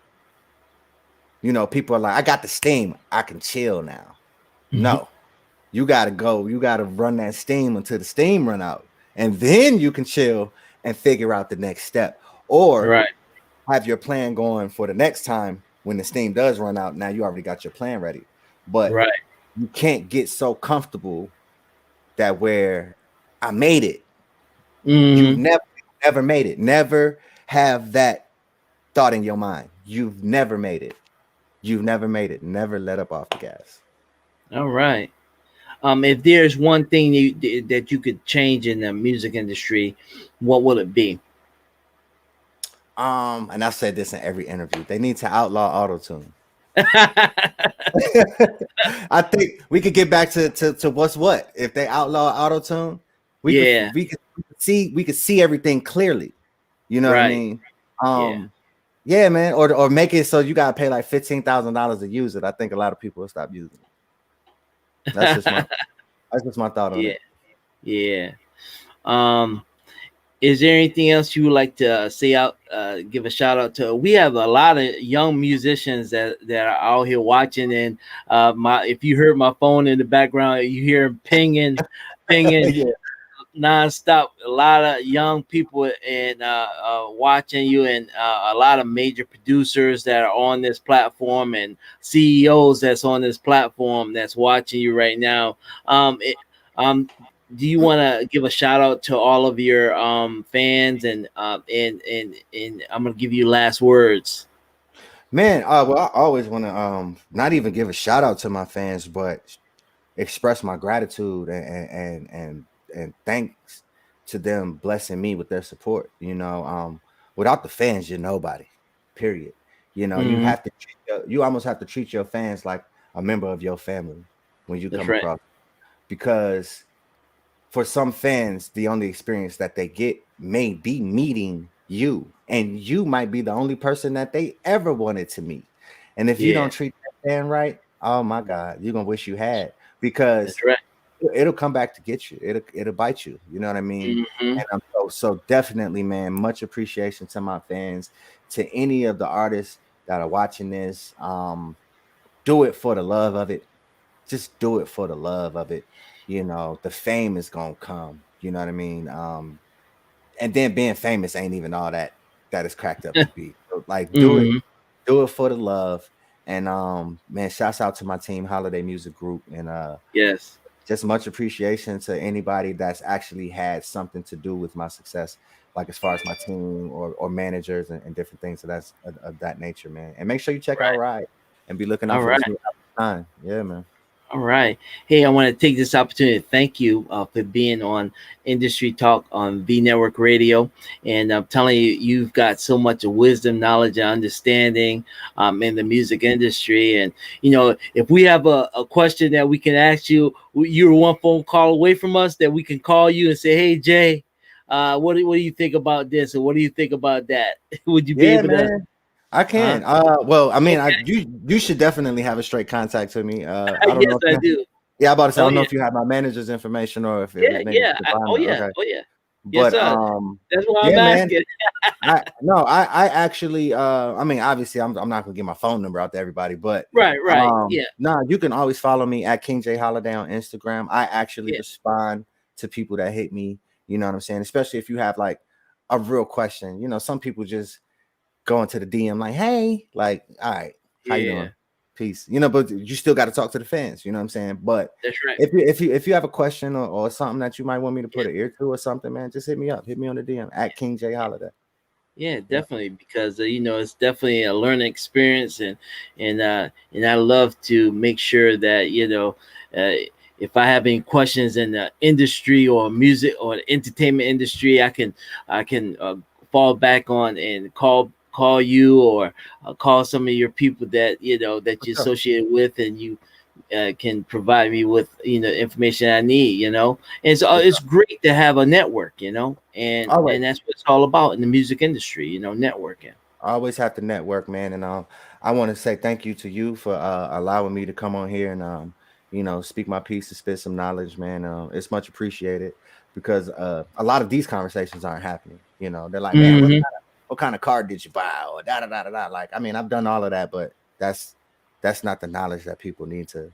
Speaker 2: people are like, I got the steam, I can chill now.
Speaker 1: Hmm.
Speaker 2: No, you gotta go. You gotta run that steam until the steam run out, and then you can chill and figure out the next step, or
Speaker 1: Right.
Speaker 2: have your plan going for the next time when the steam does run out. Now you already got your plan ready, but
Speaker 1: Right.
Speaker 2: you can't get so comfortable that where I made it. You've
Speaker 1: Hmm.
Speaker 2: never made it. Never have that thought in your mind. You've never made it. You've never made it. Never let up off the gas.
Speaker 1: All right. If there's one thing that you could change in the music industry, what will it be?
Speaker 2: And I said this in every interview. They need to outlaw auto tune. I think we could get back to what's what. If they outlaw auto tune, we could
Speaker 1: Yeah.
Speaker 2: we could see everything clearly. You know what I
Speaker 1: Right.
Speaker 2: mean?
Speaker 1: Yeah.
Speaker 2: Yeah, man. Or make it so you gotta pay like $15,000 to use it. I think a lot of people will stop using it. That's just my thought on
Speaker 1: Yeah.
Speaker 2: it.
Speaker 1: Yeah. Um, is there anything else you would like to say out? Give a shout out to? We have a lot of young musicians that are out here watching, and my if you heard my phone in the background, you hear 'em pinging
Speaker 2: Yeah.
Speaker 1: nonstop. A lot of young people and watching you, and a lot of major producers that are on this platform, and CEOs that's on this platform that's watching you right now. Um, it, um, do you want to give a shout out to all of your fans and I'm gonna give you last words.
Speaker 2: Man, well, I always want to not even give a shout out to my fans, but express my gratitude and thanks to them blessing me with their support. Without the fans, you're nobody. Period. You
Speaker 1: Hmm.
Speaker 2: have to you almost have to treat your fans like a member of your family when you
Speaker 1: That's
Speaker 2: come
Speaker 1: right.
Speaker 2: across, because for some fans, the only experience that they get may be meeting you, and you might be the only person that they ever wanted to meet. And if you
Speaker 1: Yeah,
Speaker 2: don't treat that fan right, oh my God, you're gonna wish you had,
Speaker 1: that's
Speaker 2: because
Speaker 1: right.
Speaker 2: it'll come back to get you. It'll bite you. You know what I mean?
Speaker 1: Hmm.
Speaker 2: And I'm so definitely, man. Much appreciation to my fans, to any of the artists that are watching this. Do it for the love of it. Just do it for the love of it. The fame is gonna come. You know what I mean? And then being famous ain't even all that is cracked up to be. So, like,
Speaker 1: Hmm.
Speaker 2: do it for the love. And man, shouts out to my team, Holiday Music Group, and
Speaker 1: Yes.
Speaker 2: just much appreciation to anybody that's actually had something to do with my success, like as far as my team or managers and different things of that nature, man. And make sure you check out
Speaker 1: Right.
Speaker 2: Ride and be looking
Speaker 1: All
Speaker 2: out for this
Speaker 1: right.
Speaker 2: new time. Yeah, man.
Speaker 1: All right. Hey, I want to take this opportunity to thank you for being on Industry Talk on V Network Radio. And I'm telling you, you've got so much of wisdom, knowledge, and understanding in the music industry. And, if we have a question that we can ask you, you're one phone call away from us that we can call you and say, hey, Jay, what do you think about this? Or what do you think about that? Would you be
Speaker 2: Yeah,
Speaker 1: able to?
Speaker 2: man. I
Speaker 1: Huh?
Speaker 2: can. Well, I mean,
Speaker 1: Okay.
Speaker 2: you should definitely have a straight contact to me. I don't
Speaker 1: Yes,
Speaker 2: know if
Speaker 1: I
Speaker 2: you
Speaker 1: do.
Speaker 2: yeah, I'm about to say I
Speaker 1: Oh,
Speaker 2: don't know
Speaker 1: yeah.
Speaker 2: if you have my manager's information or if
Speaker 1: Yeah,
Speaker 2: it's maybe
Speaker 1: yeah. Oh, yeah.
Speaker 2: okay.
Speaker 1: Oh, yeah. Yes,
Speaker 2: But
Speaker 1: sir. That's why I'm
Speaker 2: yeah, man.
Speaker 1: asking.
Speaker 2: I actually I mean, obviously I'm not gonna get my phone number out to everybody, but
Speaker 1: Right, right. Yeah,
Speaker 2: you can always follow me at King J Holiday on Instagram. I actually
Speaker 1: yeah,
Speaker 2: respond to people that hit me, you know what I'm saying? Especially if you have like a real question. Some people just go into the DM like, hey, like, all right, how you
Speaker 1: yeah.
Speaker 2: doing? Peace. But you still got to talk to the fans, you know what I'm saying? But
Speaker 1: That's right.
Speaker 2: if you have a question or something that you might want me to
Speaker 1: Yeah,
Speaker 2: put an ear to or something, man, just hit me up. Hit me on the DM at King J Holiday.
Speaker 1: yeah,
Speaker 2: Yeah.
Speaker 1: definitely. Because it's definitely a learning experience, and I love to make sure that if I have any questions in the industry or music or the entertainment industry, I can fall back on and call you or call some of your people that that
Speaker 2: For
Speaker 1: you
Speaker 2: sure.
Speaker 1: associated with, and you can provide me with information I need. And so
Speaker 2: For
Speaker 1: it's
Speaker 2: sure.
Speaker 1: great to have a network. And
Speaker 2: Always.
Speaker 1: that's what it's all about in the music industry. Networking.
Speaker 2: I always have to network, man. And I want to say thank you to you for allowing me to come on here and speak my piece and spit some knowledge, man. It's much appreciated, because a lot of these conversations aren't happening. They're like, man, what
Speaker 1: Hmm.
Speaker 2: kind of what kind of car did you buy? Or da da da da da. Like, I mean, I've done all of that, but that's not the knowledge that people need to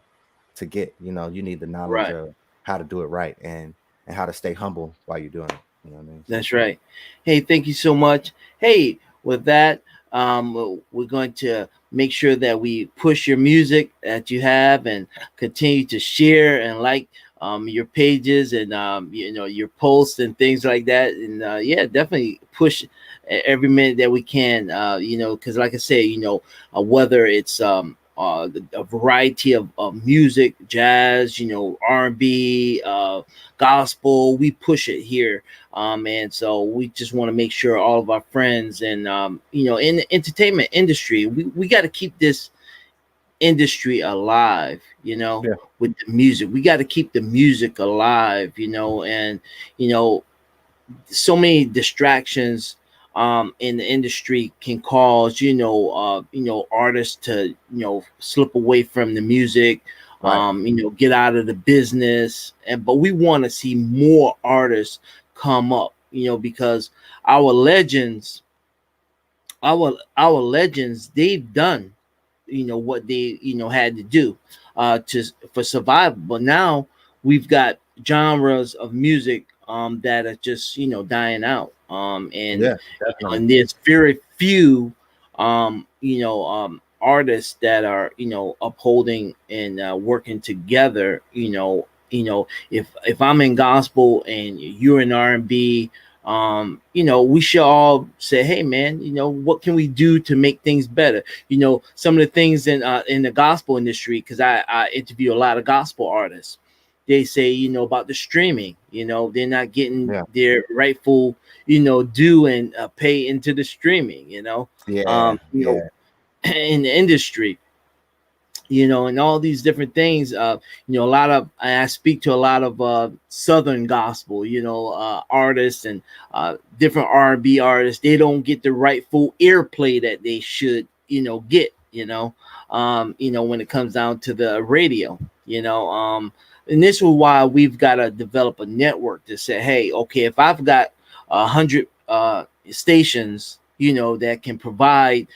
Speaker 2: get. You need the knowledge
Speaker 1: Right.
Speaker 2: of how to do it right, and how to stay humble while you're doing it. You know what I mean? So
Speaker 1: That's right. Hey, thank you so much. Hey, with that, we're going to make sure that we push your music that you have and continue to share and like your pages and your posts and things like that. And yeah, definitely push every minute that we can. Because like I say, whether it's a variety of music, jazz, R&B, gospel, we push it here. And so we just want to make sure all of our friends and in the entertainment industry, we got to keep this industry alive,
Speaker 2: yeah,
Speaker 1: with the music. We got to keep the music alive, and you know so many distractions in the industry can cause artists to slip away from the music,
Speaker 2: right,
Speaker 1: get out of the business. But we want to see more artists come up, because our legends our legends, they've done what they had to do to for survival. But now we've got genres of music that are just dying out, and
Speaker 2: yeah, definitely,
Speaker 1: and there's very few artists that are upholding and working together, if I'm in gospel and you're in R&B, we should all say, hey man, what can we do to make things better? Some of the things in the gospel industry, because I interview a lot of gospel artists. They say, about the streaming, they're not getting
Speaker 2: Yeah.
Speaker 1: their rightful, due and pay into the streaming,
Speaker 2: Yeah. Yeah.
Speaker 1: in the industry, and all these different things. A lot of I speak to a lot of Southern gospel, artists and different R&B artists. They don't get the rightful airplay that they should, get. When it comes down to the radio, and this is why we've got to develop a network to say, hey, okay, if I've got 100 stations, that can provide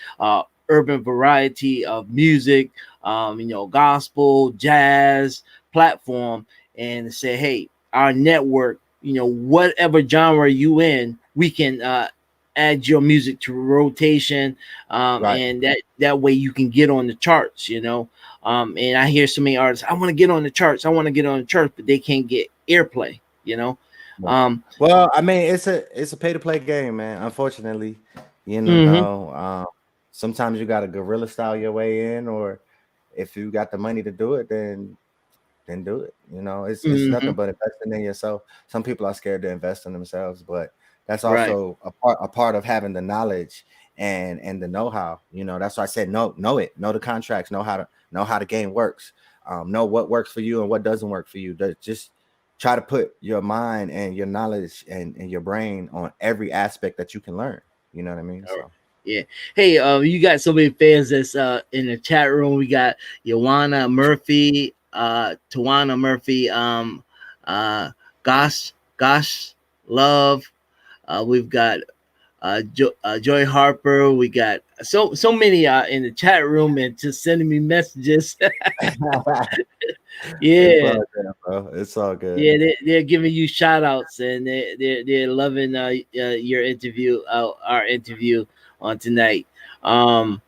Speaker 1: urban variety of music, gospel, jazz platform, and say, hey, our network, whatever genre you in, we can add your music to rotation,
Speaker 2: Right.
Speaker 1: and that way you can get on the charts, and I hear so many artists, I want to get on the charts, but they can't get airplay,
Speaker 2: Right.
Speaker 1: um
Speaker 2: Well, I mean, it's a pay to play game, man. Unfortunately, you
Speaker 1: mhm,
Speaker 2: know, sometimes you got to guerrilla style your way in, or if you got the money to do it, then do it. It's nothing
Speaker 1: mhm,
Speaker 2: but investing in yourself. Some people are scared to invest in themselves, but that's
Speaker 1: right,
Speaker 2: also a part of having the knowledge and the know-how. That's why I said know it, know the contracts, know how the game works, know what works for you and what doesn't work for you. Just try to put your mind and your knowledge and your brain on every aspect that you can learn. You know what I mean?
Speaker 1: all right.
Speaker 2: So
Speaker 1: Yeah. Hey, you got so many fans that's in the chat room. We got Joanna Murphy, Tawana Murphy, Gosh, Love. We've got Joy Harper. We got so many in the chat room and just sending me messages.
Speaker 2: it's
Speaker 1: Yeah,
Speaker 2: all good, bro. It's all good.
Speaker 1: yeah, they're giving you shout outs, and they're loving your interview, our interview on tonight. Um,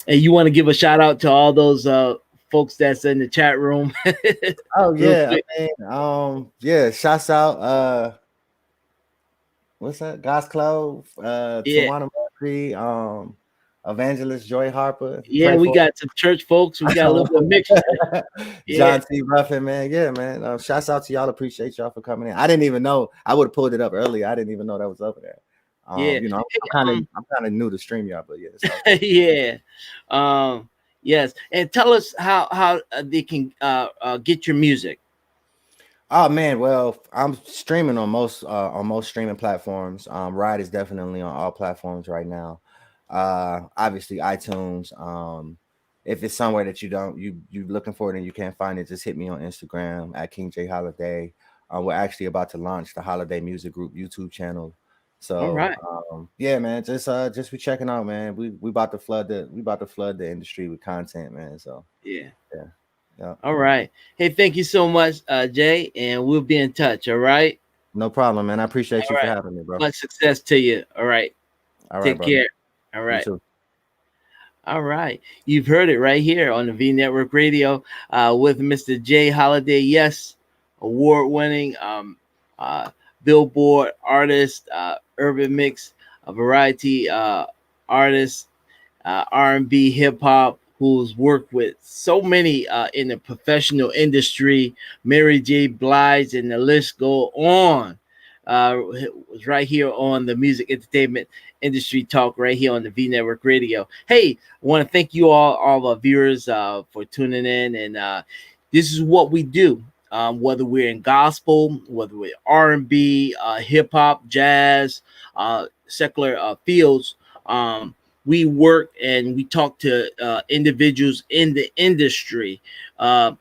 Speaker 1: and you want to give a shout out to all those folks that's in the chat room,
Speaker 2: Oh
Speaker 1: real
Speaker 2: yeah,
Speaker 1: quick.
Speaker 2: I mean, yeah, shouts out what's that? God's Clove,
Speaker 1: Yeah,
Speaker 2: Tawana Murphy, Evangelist Joy Harper.
Speaker 1: yeah,
Speaker 2: Pray
Speaker 1: we
Speaker 2: for
Speaker 1: got some church folks. We got a little bit of mixture. Yeah,
Speaker 2: John T. Ruffin, man. Yeah, man. Shouts out to y'all. Appreciate y'all for coming in. I didn't even know. I would have pulled it up earlier. I didn't even know that was over there.
Speaker 1: yeah,
Speaker 2: I'm kind of new to stream y'all, but yeah, it's all good.
Speaker 1: yeah. Um, yes, and tell us how they can get your music.
Speaker 2: Oh man, well, I'm streaming on most streaming platforms. Ride is definitely on all platforms right now. Obviously iTunes. If it's somewhere that you looking for it and you can't find it, just hit me on Instagram at King J Holiday. We're actually about to launch the Holiday Music Group YouTube channel.
Speaker 1: All
Speaker 2: So
Speaker 1: right.
Speaker 2: yeah, man, just be checking out, man. We about to flood the industry with content, man. So
Speaker 1: Yeah.
Speaker 2: yeah, yeah,
Speaker 1: All right. Hey, thank you so much, Jay, and we'll be in touch. All right.
Speaker 2: no problem, man. I appreciate
Speaker 1: All
Speaker 2: you for
Speaker 1: right.
Speaker 2: having me, bro.
Speaker 1: Much success to you. All right.
Speaker 2: All right,
Speaker 1: Take
Speaker 2: brother.
Speaker 1: care. All
Speaker 2: You
Speaker 1: right.
Speaker 2: too.
Speaker 1: All right. You've heard it right here on the V Network Radio with Mr. Jay Holiday. Yes, award winning uh, Billboard artist, urban mix, a variety artist, R&B, hip hop, who's worked with so many in the professional industry, Mary J. Blige, and the list go on. Was right here on the music entertainment industry talk right here on the V Network Radio. Hey, I want to thank you all our viewers, for tuning in, and this is what we do. Whether we're in gospel, whether we're R&B, hip hop, jazz, secular fields, we work and we talk to individuals in the industry. Uh,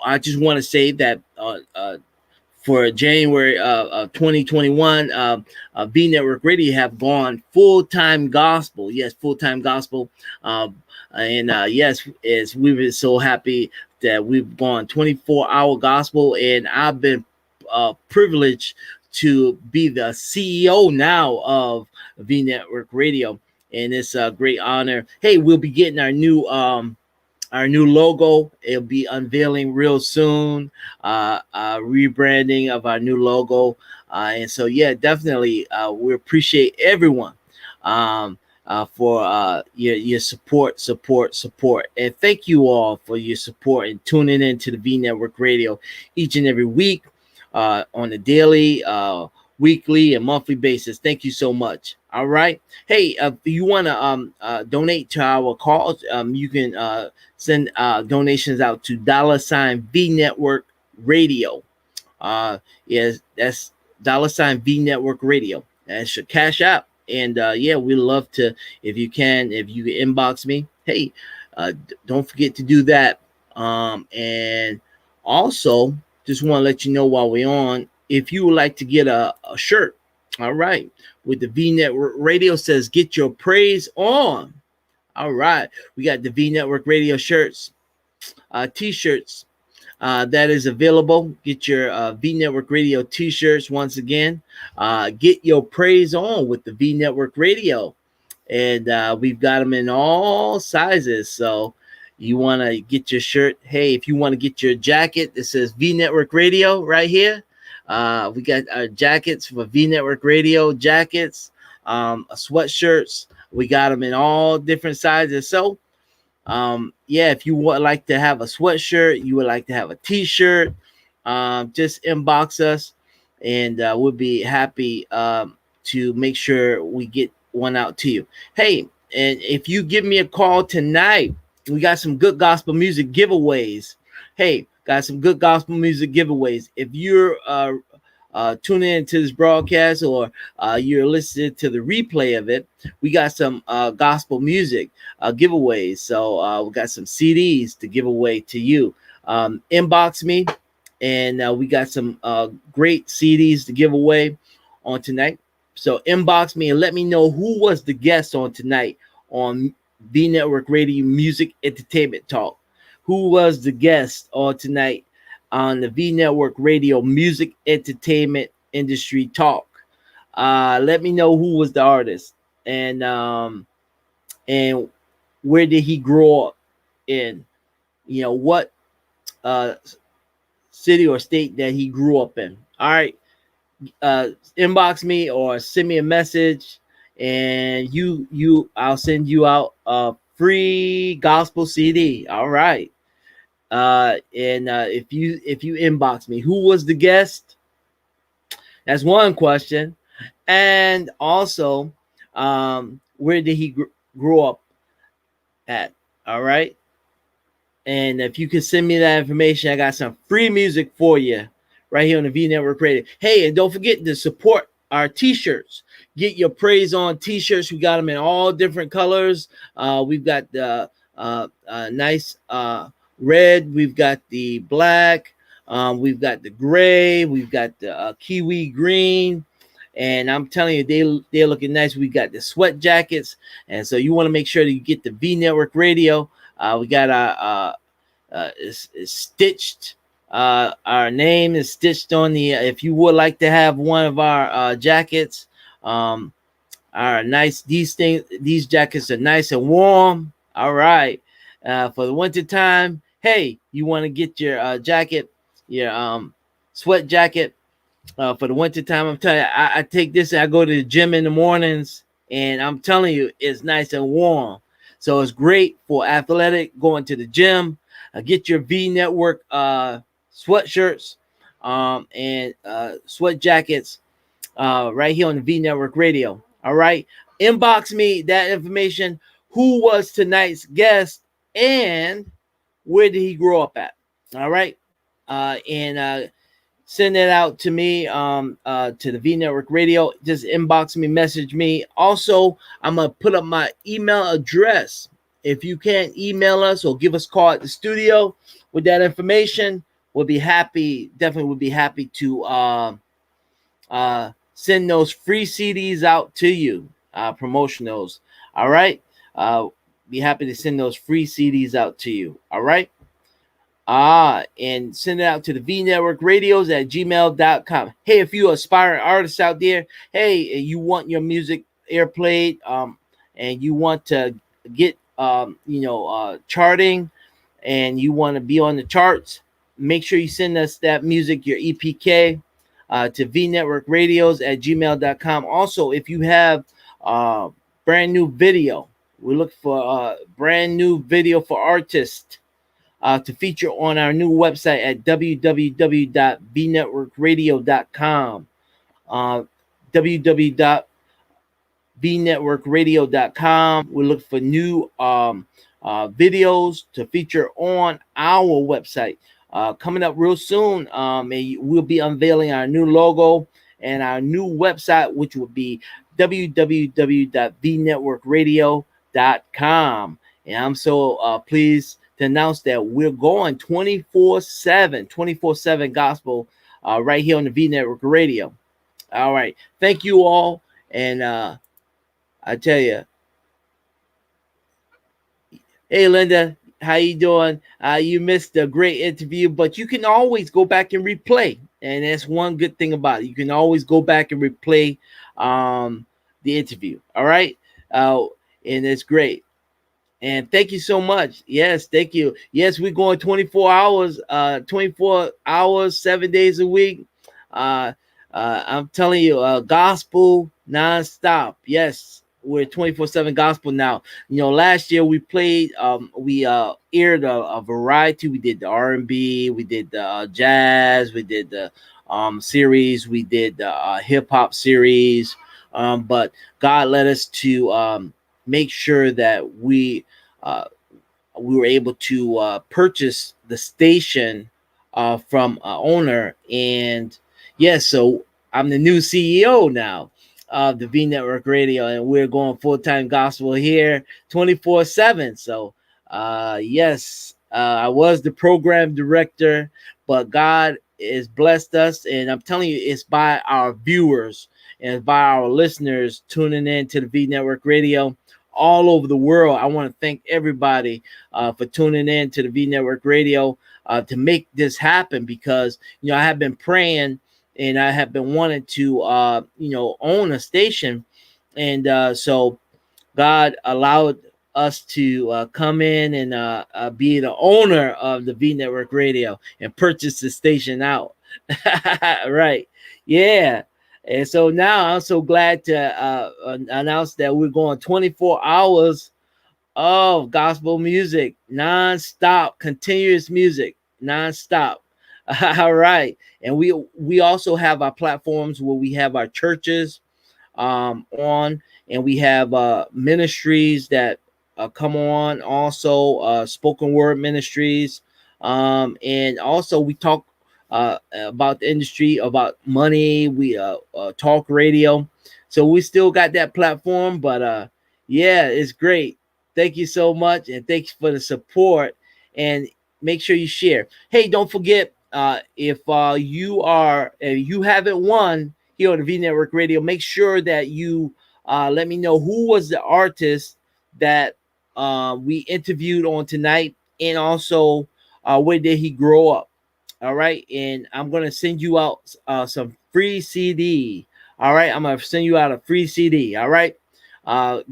Speaker 1: I just want to say that for January 2021, V Network Radio have gone full time gospel. Yes, full time gospel. And yes, as we've been so happy that we've gone 24-hour gospel, and I've been privileged to be the CEO now of V Network Radio, and it's a great honor. Hey, we'll be getting our new our new logo. It'll be unveiling real soon. Rebranding of our new logo, and so yeah, definitely, we appreciate everyone. Um, for your support, and thank you all for your support and tuning in to the V Network Radio each and every week, on a daily, weekly, and monthly basis. Thank you so much. All right. Hey, if you want to donate to our cause, you can send donations out to $V Network Radio. Yes, that's $V Network Radio. That's your cash app. And yeah, we love to, if you inbox me, hey, don't forget to do that. And also, just want to let you know while we're on, if you would like to get a shirt, all right, with the V Network Radio says, get your praise on. All right, we got the V Network Radio shirts, t-shirts, that is available. Get your V Network Radio t-shirts once again. Get your praise on with the V Network Radio. And we've got them in all sizes. So you want to get your shirt. Hey, if you want to get your jacket that says V Network Radio right here, we got our jackets for V Network Radio jackets, sweatshirts. We got them in all different sizes. So yeah, if you would like to have a sweatshirt, you would like to have a t-shirt, just inbox us, and we'll be happy to make sure we get one out to you. Hey, and if you give me a call tonight, we got some good gospel music giveaways. Hey, got some good gospel music giveaways. If you're tuning into this broadcast, or you're listening to the replay of it, we got some gospel music giveaways. So we got some CDs to give away to you. Inbox me, and we got some great CDs to give away on tonight. So inbox me and let me know who was the guest on tonight on V Network Radio Music Entertainment Talk. Who was the guest on tonight on the V Network Radio Music Entertainment Industry Talk? Let me know who was the artist, and where did he grow up in? You know, what uh, city or state that he grew up in. All right, inbox me or send me a message, and I'll send you out a free gospel CD. All right. And if you inbox me, who was the guest? That's one question. And also, where did he grow up at? All right. And if you can send me that information, I got some free music for you right here on the V Network Radio. Hey, and don't forget to support our t-shirts. Get your praise on t-shirts. We got them in all different colors. We've got the nice red. We've got the black. We've got the gray. We've got the kiwi green. And I'm telling you, they're looking nice. We got the sweat jackets. And so you want to make sure that you get the V Network Radio. We got our it's stitched. Our name is stitched on the. If you would like to have one of our jackets, are nice. These jackets are nice and warm. All right, for the winter time. Hey, you want to get your jacket, your sweat jacket for the winter time. I'm telling you, I take this and I go to the gym in the mornings, and I'm telling you, it's nice and warm. So it's great for athletic, going to the gym. Get your V Network sweatshirts and sweat jackets right here on the V Network Radio. All right. Inbox me that information. Who was tonight's guest and where did he grow up at? All right. And send that out to me to the V Network Radio. Just inbox me, message me. Also, I'm going to put up my email address. If you can't email us or give us a call at the studio with that information, we'll be happy. Definitely would be happy to send those free CDs out to you, promotionals. All right. Be happy to send those free CDs out to you. All right. And send it out to the V Network Radios at gmail.com. Hey, if you aspiring artists out there, hey, you want your music airplayed, and you want to get, charting, and you want to be on the charts, make sure you send us that music, your EPK, to vnetworkradios@gmail.com. Also, if you have brand new video, we look for brand new video for artists to feature on our new website at www.vnetworkradio.com. www.vnetworkradio.com. We look for new videos to feature on our website. Coming up real soon, we'll be unveiling our new logo and our new website, which will be www.vnetworkradio.com. And I'm so pleased to announce that we're going 24/7 gospel right here on the V Network Radio. All right. Thank you all. And I tell you, hey Linda, how you doing? You missed a great interview, but you can always go back and replay, and that's one good thing about it. You can always go back and replay the interview. All right, and it's great. And thank you so much. Yes, thank you. Yes, we're going 24 hours, 7 days a week. I'm telling you, gospel nonstop. Yes, we're 24/7 gospel now. You know, last year we played, we aired a variety. We did the R&B, we did the jazz, we did the series, we did the hip hop series. But God led us to make sure that we were able to purchase the station from owner. And yes, so I'm the new CEO now of the V Network Radio, and we're going full-time gospel here 24/7. So yes, I was the program director, but God has blessed us, and I'm telling you, it's by our viewers and by our listeners tuning in to the V Network Radio all over the world. I want to thank everybody for tuning in to the V Network Radio to make this happen, because I have been praying and I have been wanting to own a station, and so God allowed us to come in and be the owner of the V Network Radio and purchase the station out. Right? Yeah. And so now I'm so glad to announce that we're going 24 hours of gospel music, non-stop, continuous music, non-stop. All right. And we also have our platforms where we have our churches on, and we have ministries that come on, also spoken word ministries, and also we talk about the industry, about money. We talk radio, so we still got that platform. But yeah, it's great. Thank you so much, and thanks for the support. And make sure you share. Hey, don't forget, if you haven't won here on the V Network Radio, make sure that you let me know who was the artist that we interviewed on tonight, and also where did he grow up. All right, and I'm gonna send you out some free CD. All right, I'm gonna send you out a free CD. All right,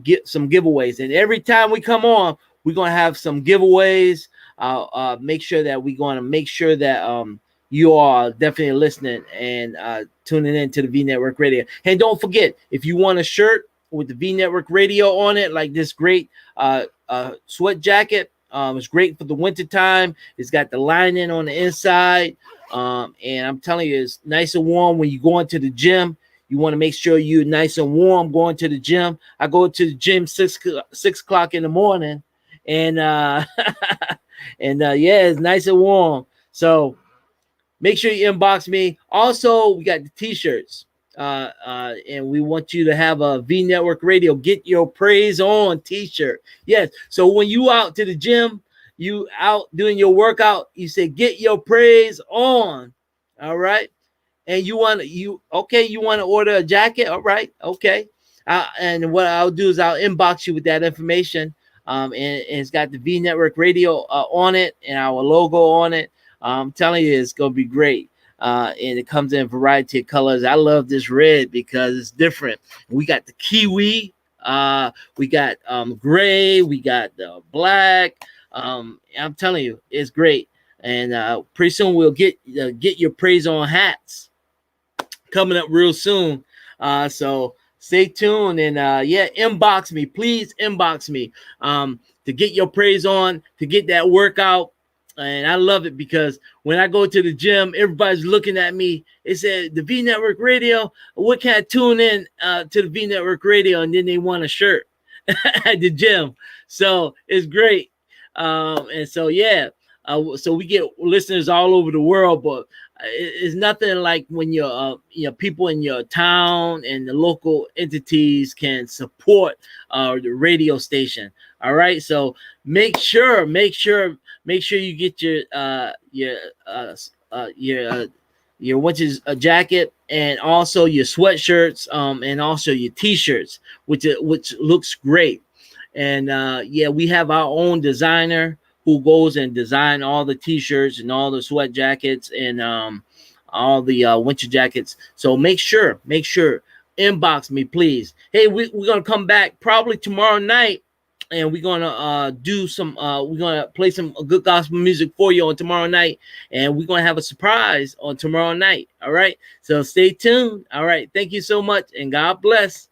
Speaker 1: get some giveaways, and every time we come on, we're gonna have some giveaways. Make sure that we're gonna make sure that you are definitely listening and tuning in to the V Network Radio. And don't forget, if you want a shirt with the V Network Radio on it, like this great sweat jacket. It's great for the winter time. It's got the lining on the inside. And I'm telling you, it's nice and warm when you go into the gym. You want to make sure you're nice and warm going to the gym. I go to the gym 6 o'clock in the morning, and yeah, it's nice and warm. So make sure you inbox me. Also, we got the t-shirts. And we want you to have a V Network Radio Get Your Praise On t-shirt. Yes. So when you out to the gym, you out doing your workout, you say get your praise on. All right. And you want to order a jacket. All right. Okay. And what I'll do is I'll inbox you with that information. And it's got the V Network Radio on it and our logo on it. I'm telling you, it's gonna be great. And it comes in a variety of colors. I love this red because it's different. We got the kiwi, we got gray, we got the black, I'm telling you, it's great. And pretty soon we'll get your praise on hats coming up real soon. So stay tuned and yeah, inbox me, please inbox me to get your praise on, to get that workout. And I love it because when I go to the gym, everybody's looking at me. They said the V Network Radio. What can I tune in to the V Network Radio? And then they want a shirt at the gym. So it's great. And so yeah, so we get listeners all over the world, but it's nothing like when your people in your town and the local entities can support the radio station. All right, so make sure you get your which is a jacket and also your sweatshirts and also your t-shirts, which looks great. And yeah, we have our own designer who goes and design all the t-shirts and all the sweat jackets and all the winter jackets. So make sure inbox me, please. Hey, we're gonna come back probably tomorrow night, and we're gonna do some we're gonna play some good gospel music for you on tomorrow night, and we're gonna have a surprise on tomorrow night. All right, so stay tuned. All right, thank you so much, and God bless.